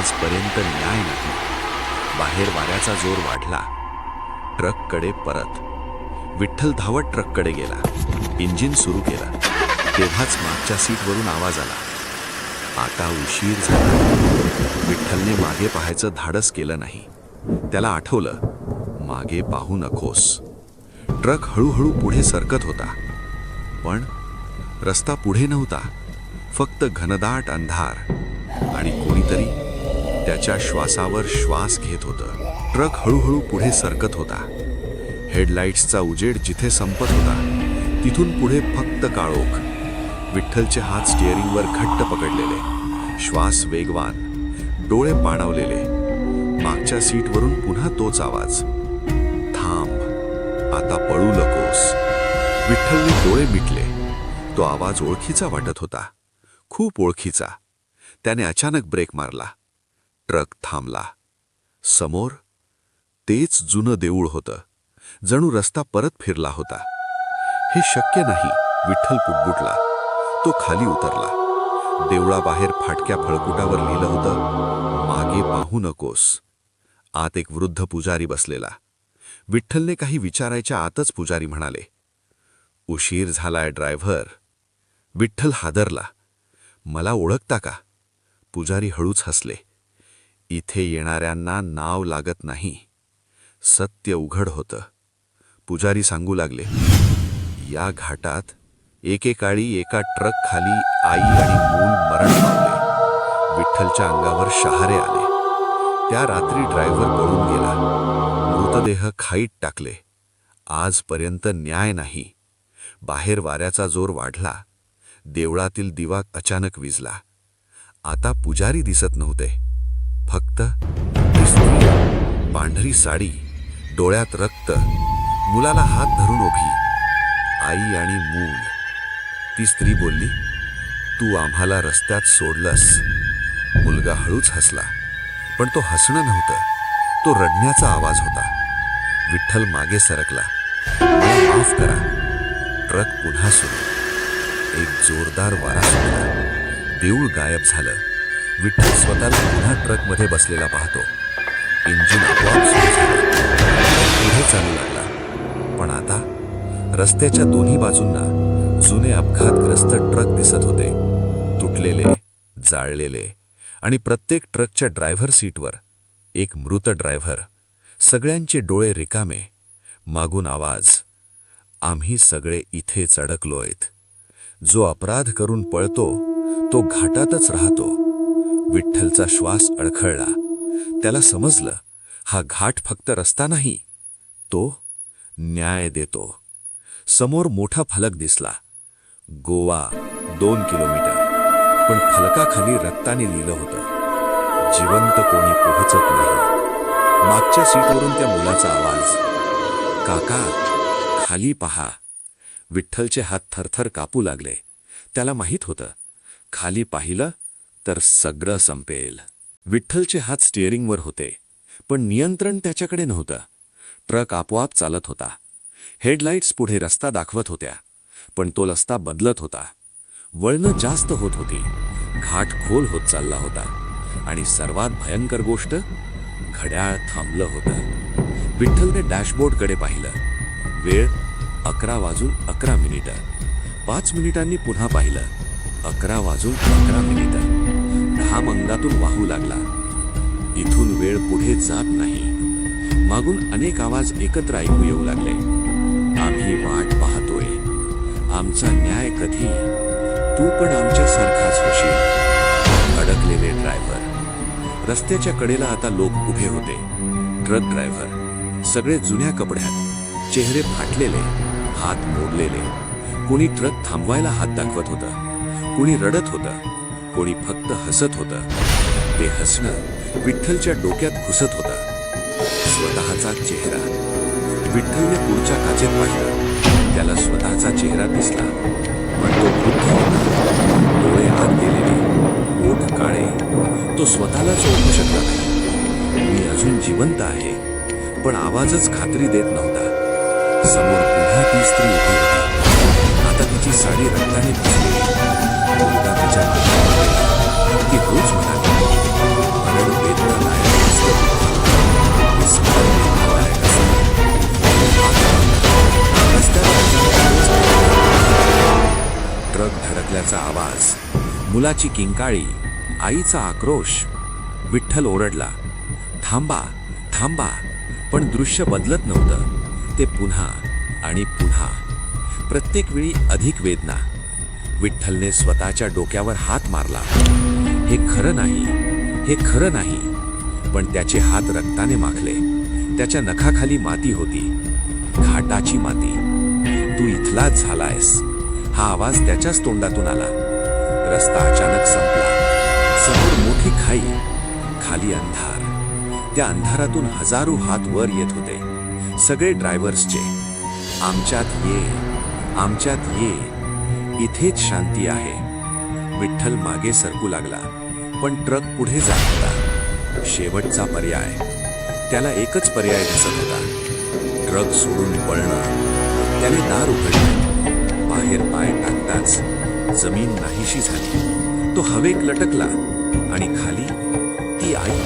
आजपर्यंत न्याय नाही. बाहेर वाऱ्याचा जोर वाढला. ट्रककडे परत. विठ्ठल धावत ट्रककडे गेला. इंजिन सुरू केलं. तेव्हाच मागच्या सीटवरून आवाज आला. आता उशीर झाला. विठ्ठलने मागे पाहायचं धाडस केलं नाही. त्याला आठवलं, मागे पाहू नकोस. ट्रक हळूहळू पुढे सरकत होता. पण रस्ता पुढे नव्हता. फक्त घनदाट अंधार आणि कोणीतरी त्याच्या श्वासावर श्वास घेत होतं. ट्रक हळूहळू पुढे सरकत होता. हेडलाईट्सचा उजेड जिथे संपत होता तिथून पुढे फक्त काळोख. विठ्ठलचे हात स्टिअरिंगवर घट्ट पकडलेले, श्वास वेगवान, डोळे पाणावलेले. मागच्या सीटवरून पुन्हा तोच आवाज, थांब, आता पळू नकोस. विठ्ठलने डोळे मिटले. तो आवाज ओळखीचा वाटत होता, खूप ओळखीचा. त्याने अचानक ब्रेक मारला. ट्रक थांबला. समोर तेच जुनं देऊळ होतं. जणू रस्ता परत फिरला होता. हे शक्य नाही, विठ्ठल पुटपुटला. तो खाली उतरला. देवळाबाहेर फाटक्या फळकुटावर लिहिलं होतं, मागे पाहू नकोस. आत एक वृद्ध पुजारी बसलेला. विठ्ठलने काही विचारायच्या आतच पुजारी म्हणाले, उशीर झालाय ड्रायव्हर. विठ्ठल हादरला. मला ओळखता का? पुजारी हळूच हसले. इथे येणाऱ्यांना नाव लागत नाही. सत्य उघड होतं. पुजारी सांगू लागले, या घाटात एकेकाळी एका ट्रक खाली आई आणि मूल मरण पावले. विठ्ठलच्या अंगावर शहारे आले. त्या रात्री ड्रायव्हर पळून गेला. मृतदेह खाईत टाकले. आजपर्यंत न्याय नाही. बाहेर वाऱ्याचा जोर वाढला. देवळातील दिवा अचानक विझला. आता पुजारी दिसत नव्हते. फक्त ती स्त्री, पांढरी साडी, डोळ्यात रक्त, मुलाला हात धरून उभी. आई आणि मूल. ती स्त्री बोलली, तू आम्हाला रस्त्यात सोडलंस. मुलगा हळूच हसला. पण तो हसणं नव्हतं, तो रडण्याचा आवाज होता. विठ्ठल मागे सरकला. मला माफ करा. ट्रक पुन्हा सुरू. एक जोरदार वारा सुटला. देऊळ गायब झालं. विठ्ठल स्वतःला पुन्हा ट्रकमध्ये बसलेला पाहतो. इंजिन आपोआप सुरू झालं. पुढे चालू लागला. पण आता रस्त्याच्या दोन्ही बाजूंना जुने अपघातग्रस्त ट्रक दिसत होते. तुटलेले, जाळलेले, आणि प्रत्येक ट्रकच्या ड्रायव्हर सीटवर एक मृत ड्रायव्हर. सगळ्यांचे डोळे रिकामे. मागून आवाज, आम्ही सगळे इथेच अडकलोयत. जो अपराध करून पळतो तो घाटातच राहतो. विठ्ठलचा श्वास अडखळला. त्याला समजलं, हा घाट फक्त रस्ता नाही, तो न्याय देतो. समोर मोठा फलक दिसला, गोवा 2 किलोमीटर. पण फलकाखाली रक्ताने लिहिलं होतं, जिवंत कोणी पोहोचत नाही. मागच्या सीटवरून त्या मुलाचा आवाज, काका खाली पहा. विठ्ठलचे हात थरथर कापू लागले. त्याला माहीत होतं, खाली पाहिलं तर सगळं संपेल. विठ्ठलचे हात स्टिअरिंगवर होते, पण नियंत्रण त्याच्याकडे नव्हतं. ट्रक आपोआप चालत होता. हेडलाईट्स पुढे रस्ता दाखवत होत्या, पण तो रस्ता बदलत होता. वळणं जास्त होत होती. घाट खोल होत चालला होता. आणि सर्वात भयंकर गोष्ट, घड्याळ थांबलं होतं. विठ्ठलने डॅशबोर्डकडे पाहिलं. वेळ 11:11. 5 मिनिटांनी पुन्हा पाहिलं, 11:11. घाम अंगातून वाहू लागला. इथून वेळ पुढे जात नाही. मागून अनेक आवाज एकत्र ऐकू येऊ लागले. आम्ही वाट पाहतोय. आमचा न्याय कधी? तू पण आमच्यासारखाच होशील. अडकलेले ड्रायव्हर. रस्त्याच्या कडेला आता लोक उभे होते. ट्रक ड्रायव्हर, सगळे जुन्या कपड्यात, चेहरे फाटलेले, हात मोडलेले. कोणी ट्रक थांबवायला हात दाखवत होतं, कोणी रडत होतं, कोणी फक्त हसत होतं. ते हसणं विठ्ठलच्या डोक्यात घुसत होतं. स्वतःचा चेहरा. विठ्ठलने पुढच्या काचेत पाहिलं. त्याला स्वतःचा चेहरा दिसला, पण तो वृद्ध होता. डोळे आत गेलेले, ओठ काळे. तो स्वतःलाच ओळखू शकला नाही. मी अजून जिवंत आहे, पण आवाजच खात्री देत नव्हता. समोर पुन्हा ती स्त्री उभी होती. आता तिची साडी रक्ताने भिजलेली. मुलगा तिच्या हातात. ती रोज म्हणाली, मुलाची किंकाळी, आईचा आक्रोश. विठ्ठल ओरडला, थांबा थांबा. पण दृश्य बदलत नव्हतं. ते पुन्हा आणि पुन्हा, प्रत्येक वेळी अधिक वेदना. विठ्ठलने स्वतःच्या डोक्यावर हात मारला. हे खरं नाही, हे खरं नाही. पण त्याचे हात रक्ताने माखले. त्याच्या नखाखाली माती होती, घाटाची माती. तू इथलाच झालायस, हा आवाज त्याच्याच तोंडातून आला. रस्ता अचानक संपला. समोर मोठी खाई, खाली अंधार. त्या अंधारातून हजारो हात वर येत होते, सगळे ड्रायव्हर्सचे. आमच्यात ये, आमच्यात ये, इथेच शांती आहे. विठ्ठल मागे सरकू लागला, पण ट्रक पुढे जात होता. शेवटचा पर्याय. त्याला एकच पर्याय दिसत होता, ट्रक सोडून पळणं. त्याने दार उघडले. बाहेर पाय टाकताच जमीन नाहीशी झाली. तो हवेत लटकला आणि खाली ती आई,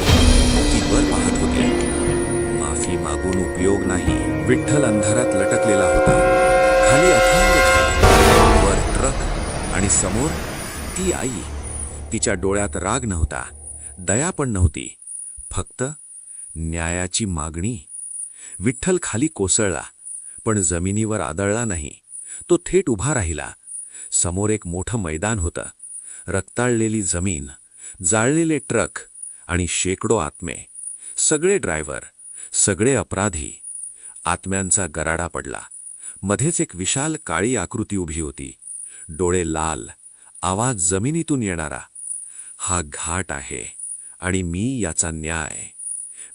ती वर पाहत होती. माफी मागून उपयोग नाही. विठ्ठल अंधारात लटकलेला होता. खाली अथांग खाई, वर ट्रक आणि समोर ती आई. तिच्या डोळ्यात राग नव्हता, दया पण नव्हती, फक्त न्यायाची मागणी. विठ्ठल खाली कोसळला, पण जमिनीवर आदळला नाही. तो थेट उभा राहिला. समोर एक मोठं मैदान होतं. रक्ताळलेली जमीन, जाळलेले ट्रक आणि शेकडो आत्मे. सगळे ड्रायव्हर, सगळे अपराधी. आत्म्यांचा गराडा पडला. मध्येच एक विशाल काळी आकृती उभी होती. डोळे लाल, आवाज जमिनीतून येणारा. हा घाट आहे आणि मी याचा न्याय.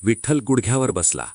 विठ्ठल गुडघ्यावर बसला.